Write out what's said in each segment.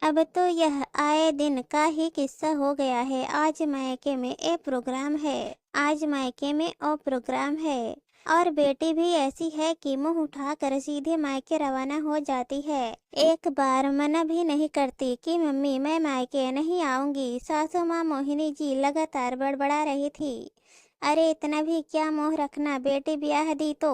अब तो यह आए दिन का ही किस्सा हो गया है। आज मायके में ए प्रोग्राम है, आज मायके में ओ प्रोग्राम है। और बेटी भी ऐसी है कि मुंह उठाकर सीधे मायके रवाना हो जाती है। एक बार मना भी नहीं करती कि मम्मी मैं मायके नहीं आऊंगी। सासू माँ मोहिनी जी लगातार बड़बड़ा रही थी। अरे इतना भी क्या मोह रखना, बेटी ब्याह दी तो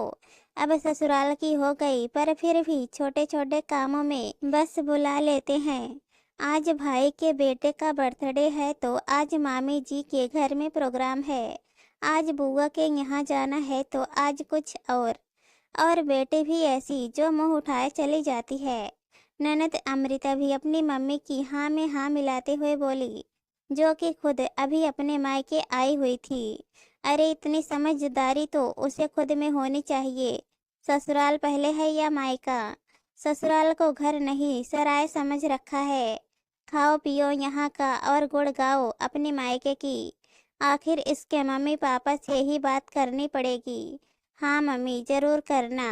अब ससुराल की हो गई, पर फिर भी छोटे छोटे कामों में बस बुला लेते हैं। आज भाई के बेटे का बर्थडे है तो आज मामी जी के घर में प्रोग्राम है, आज बुआ के यहाँ जाना है तो आज कुछ और बेटी भी ऐसी जो मुंह उठाए चली जाती है। ननद अमृता भी अपनी मम्मी की हाँ में हाँ मिलाते हुए बोली, जो कि खुद अभी अपने मायके आई हुई थी। अरे इतनी समझदारी तो उसे खुद में होनी चाहिए। ससुराल पहले है या मायका? ससुराल को घर नहीं सराय समझ रखा है। खाओ पियो यहाँ का और गुड़ गाओ अपने मायके की। आखिर इसके मम्मी पापा से ही बात करनी पड़ेगी। हाँ मम्मी जरूर करना,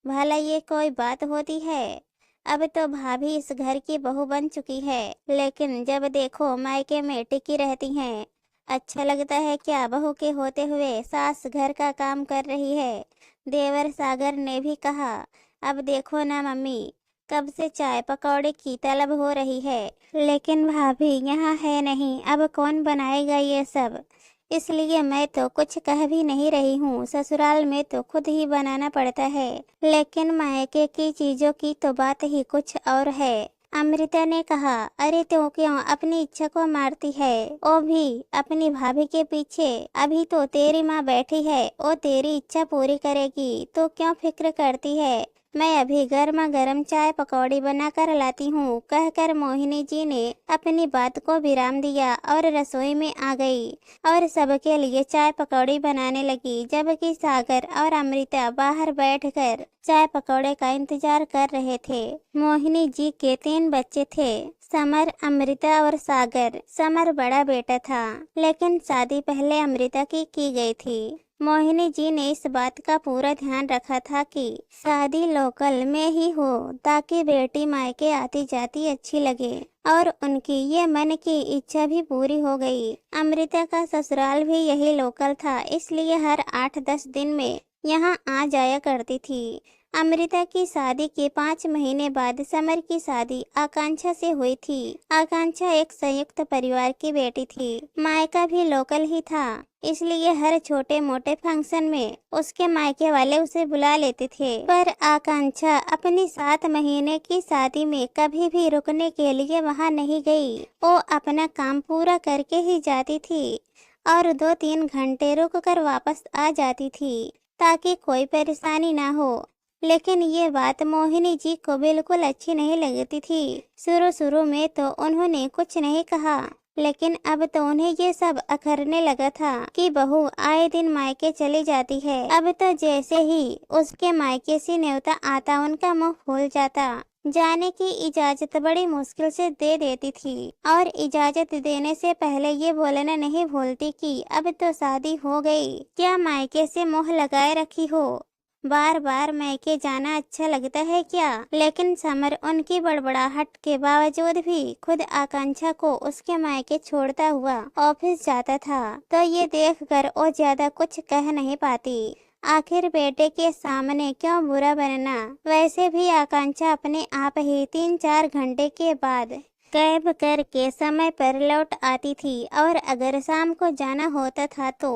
भला ये कोई बात होती है? अब तो भाभी इस घर की बहू बन चुकी है, लेकिन जब देखो मायके में टिकी रहती हैं। अच्छा लगता है क्या बहू के होते हुए सास घर का काम कर रही है? देवर सागर ने भी कहा, अब देखो ना मम्मी, कब से चाय पकौड़े की तलब हो रही है, लेकिन भाभी यहाँ है नहीं, अब कौन बनाएगा ये सब? इसलिए मैं तो कुछ कह भी नहीं रही हूँ। ससुराल में तो खुद ही बनाना पड़ता है, लेकिन मायके की चीजों की तो बात ही कुछ और है। अमृता ने कहा, अरे तो क्यों अपनी इच्छा को मारती है? ओ भी अपनी भाभी के पीछे। अभी तो तेरी माँ बैठी है, ओ तेरी इच्छा पूरी करेगी, तो क्यों फिक्र करती है? मैं अभी गर्मा गर्म चाय पकौड़ी बना कर लाती हूँ, कहकर मोहिनी जी ने अपनी बात को विराम दिया और रसोई में आ गई और सबके लिए चाय पकौड़ी बनाने लगी, जबकि सागर और अमृता बाहर बैठकर चाय पकौड़े का इंतजार कर रहे थे। मोहिनी जी के 3 बच्चे थे, समर, अमृता और सागर। समर बड़ा बेटा था, लेकिन शादी पहले अमृता की गई थी। मोहिनी जी ने इस बात का पूरा ध्यान रखा था कि शादी लोकल में ही हो, ताकि बेटी मायके आती जाती अच्छी लगे, और उनकी ये मन की इच्छा भी पूरी हो गई। अमृता का ससुराल भी यही लोकल था, इसलिए हर 8-10 दिन में यहाँ आ जाया करती थी। अमृता की शादी के 5 महीने बाद समर की शादी आकांक्षा से हुई थी। आकांक्षा एक संयुक्त परिवार की बेटी थी, मायका भी लोकल ही था, इसलिए हर छोटे मोटे फंक्शन में उसके मायके वाले उसे बुला लेते थे। पर आकांक्षा अपनी 7 महीने की शादी में कभी भी रुकने के लिए वहाँ नहीं गई। वो अपना काम पूरा करके ही जाती थी और 2-3 घंटे रुक कर वापस आ जाती थी, ताकि कोई परेशानी ना हो। लेकिन ये बात मोहिनी जी को बिल्कुल अच्छी नहीं लगती थी। शुरू में तो उन्होंने कुछ नहीं कहा, लेकिन अब तो उन्हें ये सब अखरने लगा था कि बहू आए दिन मायके चली जाती है। अब तो जैसे ही उसके मायके से न्योता आता उनका मुंह फूल जाता। जाने की इजाजत बड़ी मुश्किल से दे देती थी, और इजाजत देने से पहले ये बोलना नहीं भूलती कि अब तो शादी हो गई, क्या मायके से मोह लगाए रखी हो? बार बार मायके जाना अच्छा लगता है क्या? लेकिन समर उनकी बड़बड़ाहट के बावजूद भी खुद आकांक्षा को उसके मायके छोड़ता हुआ ऑफिस जाता था, तो ये देखकर वो ज्यादा कुछ कह नहीं पाती। आखिर बेटे के सामने क्यों बुरा बनना? वैसे भी आकांक्षा अपने आप ही 3-4 घंटे के बाद कैब करके समय पर लौट आती थी, और अगर शाम को जाना होता था तो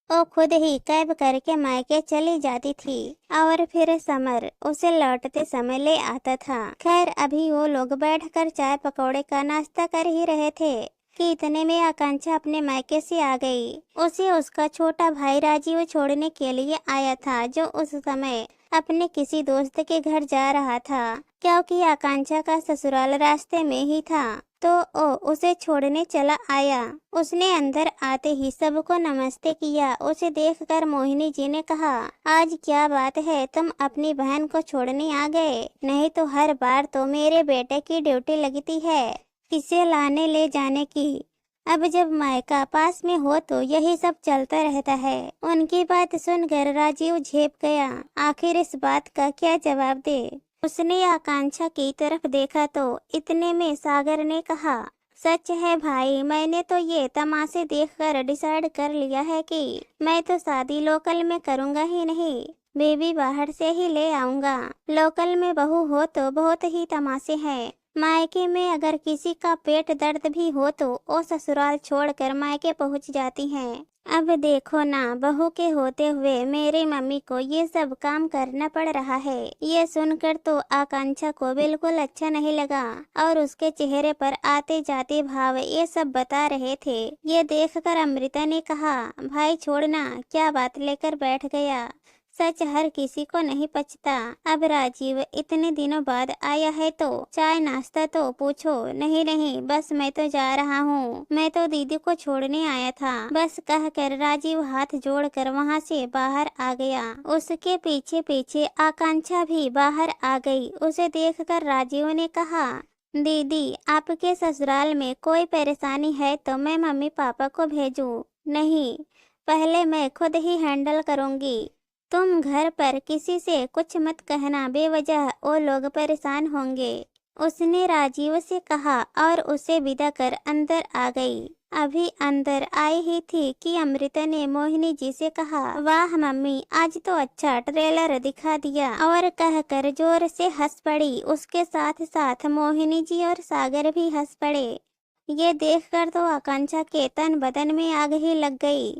वो खुद ही कैब करके मायके चली जाती थी, और फिर समर उसे लौटते समय ले आता था। खैर अभी वो लोग बैठकर चाय पकौड़े का नाश्ता कर ही रहे थे कि इतने में आकांक्षा अपने मायके से आ गई। उसे उसका छोटा भाई राजीव छोड़ने के लिए आया था, जो उस समय अपने किसी दोस्त के घर जा रहा था। क्योंकि आकांक्षा का ससुराल रास्ते में ही था, तो ओ उसे छोड़ने चला आया। उसने अंदर आते ही सबको नमस्ते किया। उसे देखकर मोहिनी जी ने कहा, आज क्या बात है, तुम अपनी बहन को छोड़ने आ गए? नहीं तो हर बार तो मेरे बेटे की ड्यूटी लगती है इसे लाने ले जाने की। अब जब मायका पास में हो तो यही सब चलता रहता है। उनकी बात सुनकर राजीव झेप गया। आखिर इस बात का क्या जवाब दे? उसने आकांक्षा की तरफ देखा तो इतने में सागर ने कहा, सच है भाई, मैंने तो ये तमाशे देखकर डिसाइड कर लिया है कि मैं तो शादी लोकल में करूँगा ही नहीं, बेबी बाहर से ही ले आऊँगा। लोकल में बहू हो तो बहुत ही तमाशे हैं। मायके में अगर किसी का पेट दर्द भी हो तो वो ससुराल छोड़कर मायके पहुंच जाती हैं। अब देखो ना, बहू के होते हुए मेरी मम्मी को ये सब काम करना पड़ रहा है। ये सुनकर तो आकांक्षा को बिल्कुल अच्छा नहीं लगा और उसके चेहरे पर आते जाते भाव ये सब बता रहे थे। ये देखकर अमृता ने कहा, भाई छोड़ना, क्या बात लेकर बैठ गया। सच हर किसी को नहीं पचता। अब राजीव इतने दिनों बाद आया है तो चाय नाश्ता तो पूछो। नहीं नहीं, बस मैं तो जा रहा हूँ, मैं तो दीदी को छोड़ने आया था, बस कहकर राजीव हाथ जोड़कर वहाँ से बाहर आ गया। उसके पीछे पीछे आकांक्षा भी बाहर आ गई। उसे देखकर राजीव ने कहा, दीदी आपके ससुराल में कोई परेशानी है तो मैं मम्मी पापा को भेजूं? नहीं, पहले मैं खुद ही हैंडल करूंगी। तुम घर पर किसी से कुछ मत कहना, बेवजह वो लोग परेशान होंगे। उसने राजीव से कहा और उसे विदा कर अंदर आ गई। अभी अंदर आई ही थी कि अमृता ने मोहिनी जी से कहा, वाह मम्मी, आज तो अच्छा ट्रेलर दिखा दिया, और कहकर जोर से हंस पड़ी। उसके साथ साथ मोहिनी जी और सागर भी हंस पड़े। ये देखकर तो आकांक्षा के तन बदन में आग ही लग गई।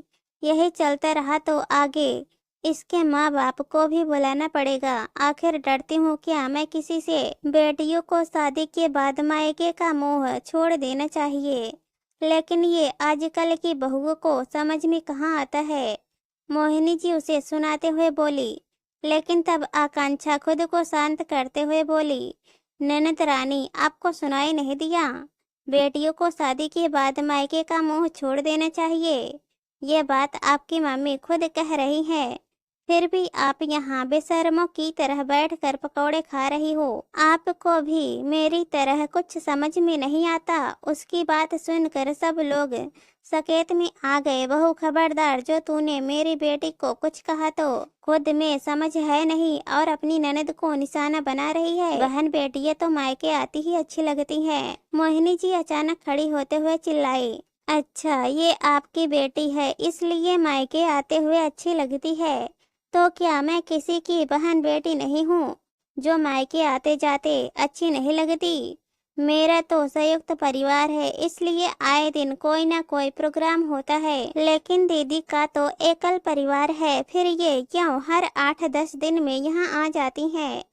यही चलता रहा तो आगे इसके माँ बाप को भी बुलाना पड़ेगा। आखिर डरती हूँ क्या मैं किसी से? बेटियों को शादी के बाद मायके का मोह छोड़ देना चाहिए, लेकिन ये आजकल की बहुओं को समझ में कहाँ आता है। मोहिनी जी उसे सुनाते हुए बोली, लेकिन तब आकांक्षा खुद को शांत करते हुए बोली, ननद रानी, आपको सुनाई नहीं दिया? बेटियों को शादी के बाद मायके का मोह छोड़ देना चाहिए। ये बात आपकी मम्मी खुद कह रही है, फिर भी आप यहाँ बेशर्मों की तरह बैठकर पकौड़े खा रही हो। आपको भी मेरी तरह कुछ समझ में नहीं आता। उसकी बात सुनकर सब लोग सकेत में आ गए। बहू खबरदार, जो तूने मेरी बेटी को कुछ कहा तो खुद में समझ है नहीं और अपनी ननद को निशाना बना रही है। बहन बेटियां तो मायके आती ही अच्छी लगती है। मोहिनी जी अचानक खड़ी होते हुए चिल्लाई, अच्छा ये आपकी बेटी है इसलिए मायके आते हुए अच्छी लगती है? तो क्या मैं किसी की बहन बेटी नहीं हूँ जो मायके आते जाते अच्छी नहीं लगती? मेरा तो संयुक्त परिवार है, इसलिए आए दिन कोई ना कोई प्रोग्राम होता है, लेकिन दीदी का तो एकल परिवार है, फिर ये क्यों हर 8-10 दिन में यहाँ आ जाती हैं?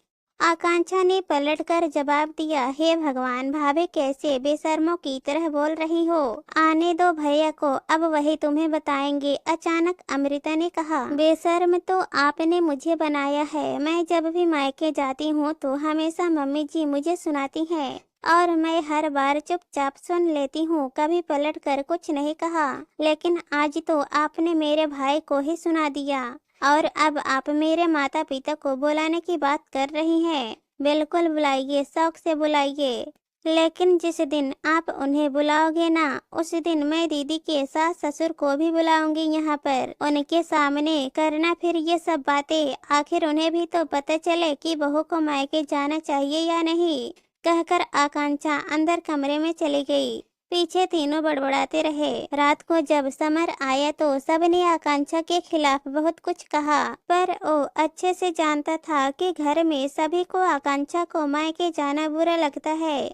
आकांक्षा ने पलटकर जवाब दिया, हे भगवान, भाभी कैसे बेशर्मों की तरह बोल रही हो? आने दो भैया को, अब वही तुम्हें बताएंगे। अचानक अमृता ने कहा, बेशर्म तो आपने मुझे बनाया है। मैं जब भी मायके जाती हूँ तो हमेशा मम्मी जी मुझे सुनाती हैं और मैं हर बार चुपचाप सुन लेती हूँ, कभी पलट कर कुछ नहीं कहा, लेकिन आज तो आपने मेरे भाई को ही सुना दिया और अब आप मेरे माता पिता को बुलाने की बात कर रही हैं। बिल्कुल बुलाइए, शौक से बुलाइए, लेकिन जिस दिन आप उन्हें बुलाओगे ना, उस दिन मैं दीदी के सास ससुर को भी बुलाऊंगी यहाँ पर। उनके सामने करना फिर ये सब बातें, आखिर उन्हें भी तो पता चले कि बहू को मायके जाना चाहिए या नहीं। कहकर आकांक्षा अंदर कमरे में चली गई। पीछे तीनों बड़बड़ाते रहे। रात को जब समर आया तो सबने आकांक्षा के खिलाफ बहुत कुछ कहा, पर वो अच्छे से जानता था कि घर में सभी को आकांक्षा को मायके जाना बुरा लगता है,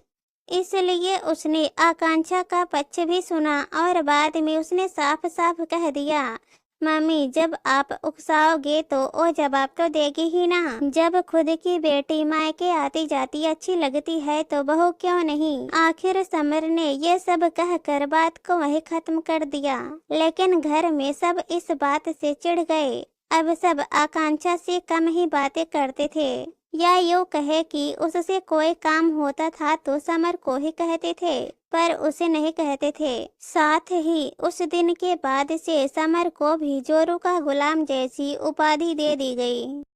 इसलिए उसने आकांक्षा का पक्ष भी सुना और बाद में उसने साफ साफ कह दिया, मम्मी जब आप उकसाओगे तो वो जवाब तो देगी ही ना। जब खुद की बेटी मायके आती जाती अच्छी लगती है तो बहू क्यों नहीं? आखिर समर ने ये सब कहकर बात को वही खत्म कर दिया, लेकिन घर में सब इस बात से चिढ़ गए। अब सब आकांक्षा से कम ही बातें करते थे, या यूँ कहे कि उससे कोई काम होता था तो समर को ही कहते थे, पर उसे नहीं कहते थे। साथ ही उस दिन के बाद से समर को भी जोरू का गुलाम जैसी उपाधि दे दी गई।